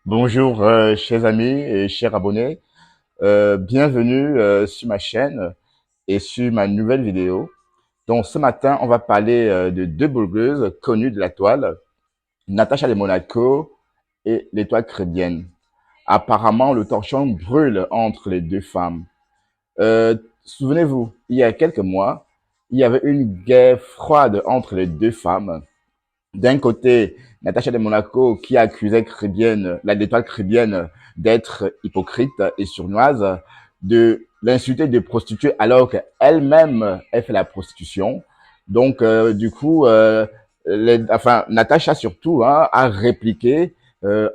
Bonjour, chers amis et chers abonnés. Bienvenue sur ma chaîne et sur ma nouvelle vidéo. Donc, ce matin, on va parler de deux blogueuses connues de la toile, Natacha de Monaco et l'étoile chrétienne. Apparemment, le torchon brûle entre les deux femmes. Souvenez-vous, il y a quelques mois, il y avait une guerre froide entre les deux femmes. D'un côté, Natacha de Monaco qui accusait l'étoile chrétienne d'être hypocrite et sournoise, de l'insulter de prostituée alors qu'elle-même, elle fait la prostitution. Donc, Natacha surtout a répliqué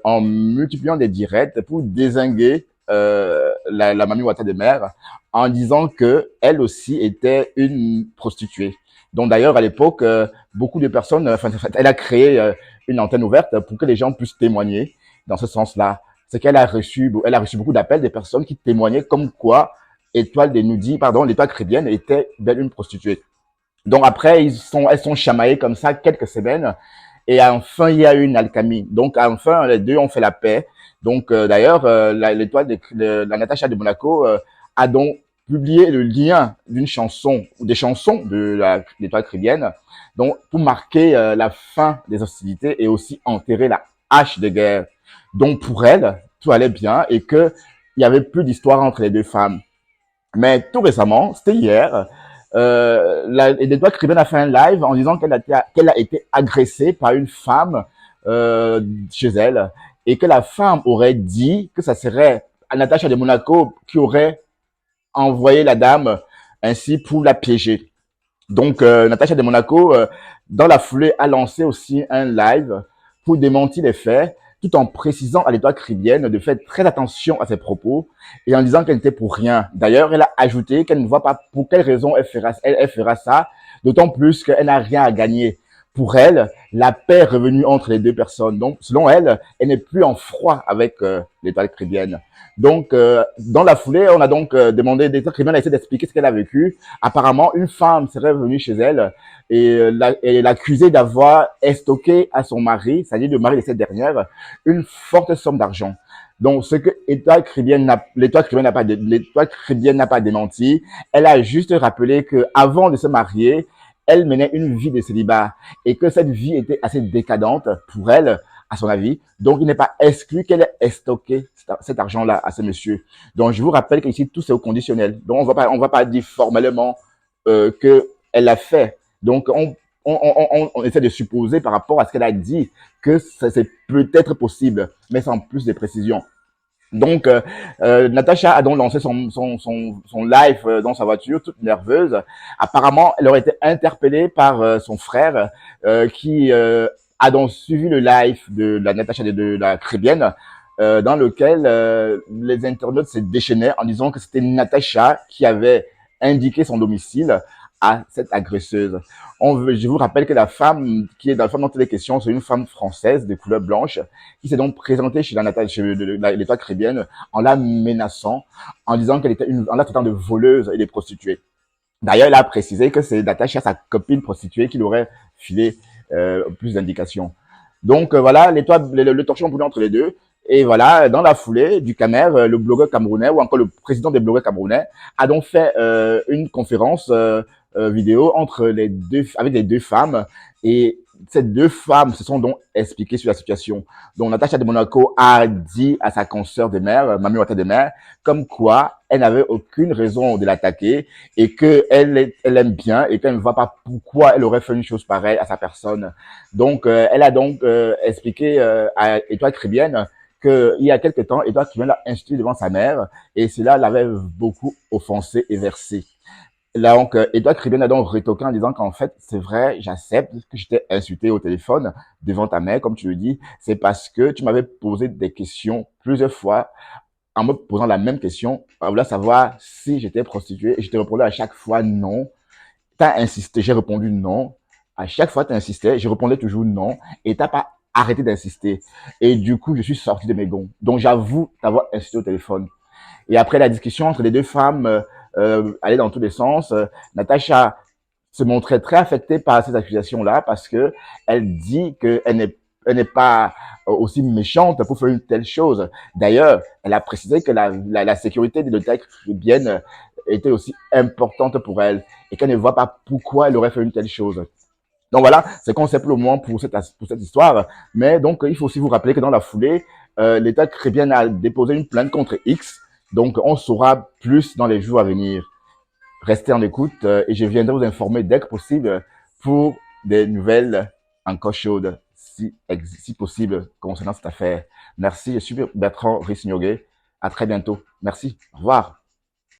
en multipliant des directs pour dézinguer la mamie Ouattara de mer en disant que elle aussi était une prostituée. Donc d'ailleurs, à l'époque, beaucoup de personnes, elle a créé une antenne ouverte pour que les gens puissent témoigner dans ce sens-là. C'est qu'elle a elle a reçu beaucoup d'appels des personnes qui témoignaient comme quoi l'étoile chrétienne était belle une prostituée. Donc après, elles sont chamaillées comme ça quelques semaines et enfin il y a eu une alchimie. Donc enfin les deux ont fait la paix. Donc d'ailleurs, la Natacha de Monaco a donc publié le lien d'une chanson ou des chansons de l'étoile chrétienne, donc pour marquer la fin des hostilités et aussi enterrer la hache de guerre. Donc pour elle, tout allait bien et que il y avait plus d'histoire entre les deux femmes. Mais tout récemment, c'était hier, l'étoile chrétienne a fait un live en disant qu'elle a été agressée par une femme chez elle et que la femme aurait dit que ça serait Natacha de Monaco qui aurait envoyé la dame ainsi pour la piéger. Donc, Natacha de Monaco, dans la foulée, a lancé aussi un live pour démentir les faits, tout en précisant à l'étoile chrétienne de faire très attention à ses propos et en disant qu'elle n'était pour rien. D'ailleurs, elle a ajouté qu'elle ne voit pas pour quelle raison elle fera ça, d'autant plus qu'elle n'a rien à gagner. Pour elle, la paix est revenue entre les deux personnes. Donc, selon elle, elle n'est plus en froid avec l'étoile chrétienne. Donc, dans la foulée, on a donc demandé, l'étoile chrétienne a essayé d'expliquer ce qu'elle a vécu. Apparemment, une femme serait venue chez elle et l'accusait d'avoir estoqué à son mari, c'est-à-dire le mari de cette dernière, une forte somme d'argent. Donc, ce que l'étoile chrétienne n'a pas démenti, elle a juste rappelé que avant de se marier, elle menait une vie de célibat et que cette vie était assez décadente pour elle, à son avis. Donc, il n'est pas exclu qu'elle ait stocké cet argent-là à ce monsieur. Donc, je vous rappelle qu'ici, tout c'est au conditionnel. Donc, on va pas dire formellement que elle l'a fait. Donc, on essaie de supposer par rapport à ce qu'elle a dit que c'est peut-être possible, mais sans plus de précision. Donc, Natacha a donc lancé son live dans sa voiture, toute nerveuse. Apparemment, elle aurait été interpellée par son frère qui a donc suivi le live de la Natacha de la Caribbean, dans lequel les internautes se déchaînaient en disant que c'était Natacha qui avait indiqué son domicile à cette agresseuse. Je vous rappelle que la femme qui est dans la femme dont il est question, c'est une femme française de couleur blanche qui s'est donc présentée chez l'étoile chrétienne en la menaçant, en disant en la traitant de voleuse et de prostituée. D'ailleurs, elle a précisé que c'est d'attacher à sa copine prostituée qu'il aurait filé plus d'indications. Donc voilà, le torchon brûlé entre les deux. Et voilà, dans la foulée du Camer, le blogueur camerounais ou encore le président des blogueurs camerounais a donc fait une conférence vidéo avec les deux femmes. Et ces deux femmes se sont donc expliquées sur la situation. Donc Natacha de Monaco a dit à sa consoeur de mère, Mamie Ouattara de mer, comme quoi elle n'avait aucune raison de l'attaquer et qu'elle elle aime bien et qu'elle ne voit pas pourquoi elle aurait fait une chose pareille à sa personne. Donc, elle a donc expliqué à Étoile Chrétienne qu'il y a quelque temps, Étoile Chrétienne l'a insulté devant sa mère et cela l'avait beaucoup offensé et versé. Là, donc, Étoile Chrétienne a donc rétoqué en disant qu'en fait, c'est vrai, j'accepte que je t'ai insulté au téléphone devant ta mère, comme tu le dis, c'est parce que tu m'avais posé des questions plusieurs fois en me posant la même question, en voulant savoir si j'étais prostituée et je te répondais à chaque fois non. T'as insisté, j'ai répondu non. À chaque fois, tu insistais, je répondais toujours non. Et t'as pas arrêté d'insister. Et du coup, je suis sorti de mes gonds. Donc, j'avoue t'avoir insisté au téléphone. Et après, la discussion entre les deux femmes allait dans tous les sens. Natacha se montrait très affectée par ces accusations-là parce que elle dit qu'elle n'est pas aussi méchante pour faire une telle chose. D'ailleurs, elle a précisé que la sécurité de l'État caribéenne était aussi importante pour elle et qu'elle ne voit pas pourquoi elle aurait fait une telle chose. Donc voilà, c'est qu'on sait pour le moment pour cette histoire. Mais donc, il faut aussi vous rappeler que dans la foulée, l'État caribéen a déposé une plainte contre X. Donc, on saura plus dans les jours à venir. Restez en écoute et je viendrai vous informer dès que possible pour des nouvelles encore chaudes, si possible, concernant cette affaire. Merci, je suis Bertrand Rissignoguet. À très bientôt. Merci. Au revoir.